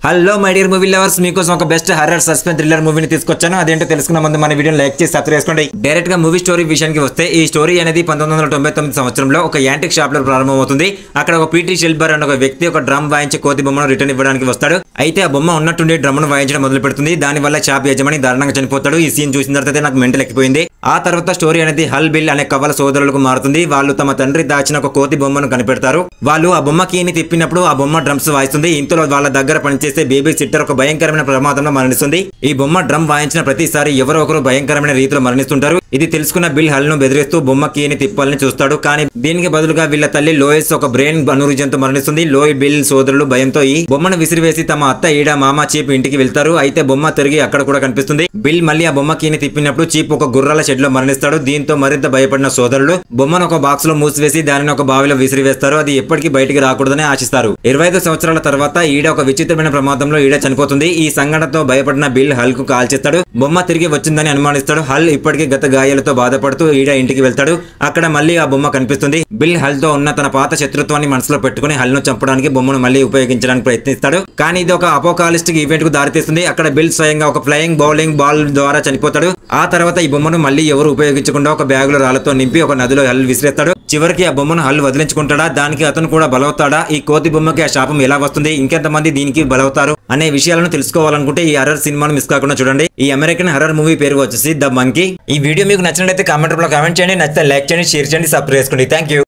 Hello my dear movie lovers, మీకోసం ఒక best horror suspense thriller మూవీని తీసుకొచ్చాను. అదేంటో తెలుసుకున్న ముందు మన వీడియోని లైక్ చేసి సబ్స్క్రైబ్ చేసుకోండి. డైరెక్ట్ గా మూవీ స్టోరీ విషయానికి వస్తే, ఈ స్టోరీ అనేది 1999 సంవత్సరంలో ఒక యాంటిక్ షాప్ లో ప్రారంభమవుతుంది. అక్కడ ఒక పీటీ షెల్బర్ అనే ఒక వ్యక్తి ఒక డ్రమ్ వాయించి కోతి బొమ్మను రిటర్న్ ఇవ్వడానికి వస్తాడు. అయితే ఆ బొమ్మ ఉన్నట్టుండి డ్రమ్ను వాయించడం మొదలు పెడుతుంది. దాని వల్ల షాప్ యజమాని దారుణంగా చనిపోతాడు. ఈ సీన్ చూసిన తర్వాత నాకు మెంటల్ ఎక్కిపోయింది. ఆ తర్వాత స్టోరీ అనేది హల్ బిల్ అనే కవల సోదరులకు మారుతుంది. వాళ్ళు తమ తండ్రి దాచిన ఒక కోతి బొమ్మను కనిపెడతారు. వాళ్ళు ఆ బొమ్మ కీని తిప్పినప్పుడు ఆ బొమ్మ డ్రమ్స్ వాయిస్తుంది. ఇంతలో వాళ్ళ దగ్గర పనిచేసే బేబీ సిట్టర్ ఒక భయంకరమైన ప్రమాదంలో మరణిస్తుంది. ఈ బొమ్మ డ్రమ్ వాయించిన ప్రతిసారి ఎవరో ఒకరు భయంకరమైన రీతిలో మరణిస్తుంటారు. ఇది తెలుసుకున్న బిల్ హల్ ను బెదిరిస్తూ బొమ్మ కీని తిప్పాలని చూస్తాడు. కానీ దీనికి బదులుగా వీళ్ళ తల్లి లోయస్ ఒక బ్రెయిన్ అనురుజంతో మరణిస్తుంది. లోయ్ బిల్ సోదరులు భయంతో ఈ బొమ్మను విసిరివేసి తమ అత్త ఈడ మామ చీప్ ఇంటికి వెళ్తారు. అయితే బొమ్మ తిరిగి అక్కడ కూడా కనిపిస్తుంది. బిల్ మళ్ళీ ఆ బొమ్మ కీని తిప్పినప్పుడు చీప్ ఒక గుర్రాల షెడ్ లో మరణిస్తాడు. దీంతో మరింత భయపడిన సోదరులు బొమ్మను ఒక బాక్స్ లో మూసివేసి దానిని ఒక బావిలో విసిరివేస్తారు. అది ఎప్పటికీ బయటికి రాకూడదని ఆశిస్తారు. 25 సంవత్సరాల తర్వాత ఈడ ఒక విచిత్రమైన ప్రమాదంలో ఈడ చనిపోతుంది. ఈ సంఘటనతో భయపడిన బిల్ హల్ కు కాల్ చేస్తాడు. బొమ్మ తిరిగి వచ్చిందని అనుమానిస్తాడు. హల్ ఇప్పటికీ గత గాయాలతో బాధపడుతూ ఈడ ఇంటికి వెళ్తాడు. అక్కడ మళ్ళీ ఆ బొమ్మ కనిపిస్తుంది. బిల్ హల్ తో ఉన్న తన పాత శత్రుత్వాన్ని మనసులో పెట్టుకుని హల్ ను చంపడానికి బొమ్మను మళ్ళీ ఉపయోగించడానికి ప్రయత్నిస్తాడు. కానీ ఇది ఒక అపోకాలిస్టిక్ ఈవెంట్ కు దారితీస్తుంది. అక్కడ బిల్ స్వయంగా ఒక ఫ్లయింగ్ బౌలింగ్ బాల్ ద్వారా చనిపోతాడు. ఆ తర్వాత ఈ బొమ్మను మళ్ళీ ఎవరు ఉపయోగించకుండా ఒక బ్యాగ్ లో రాళ్లతో నింపి ఒక నదిలో హల్ విసిరేస్తాడు. చివరికి ఆ బొమ్మను హల్ వదిలించుకుంటాడా, దానికి అతను కూడా బలవుతాడా, ఈ కోతి బొమ్మకి ఆ శాపం ఎలా వస్తుంది, ఇంకెంతమంది దీనికి బలవుతారు అనే విషయాలను తెలుసుకోవాలనుకుంటే ఈ హర్రర్ సినిమాను మిస్ కాకుండా చూడండి. ఈ అమెరికన్ హర్రర్ మూవీ పేరు వచ్చేసి ద మంకీ. ఈ వీడియో మీకు నచ్చినట్లయితే కామెంట్ లో కామెంట్ చేయండి. నచ్చితే లైక్ చేయండి, షేర్ చేయండి, సబ్స్క్రైబ్ చేసుకోండి. Thank you.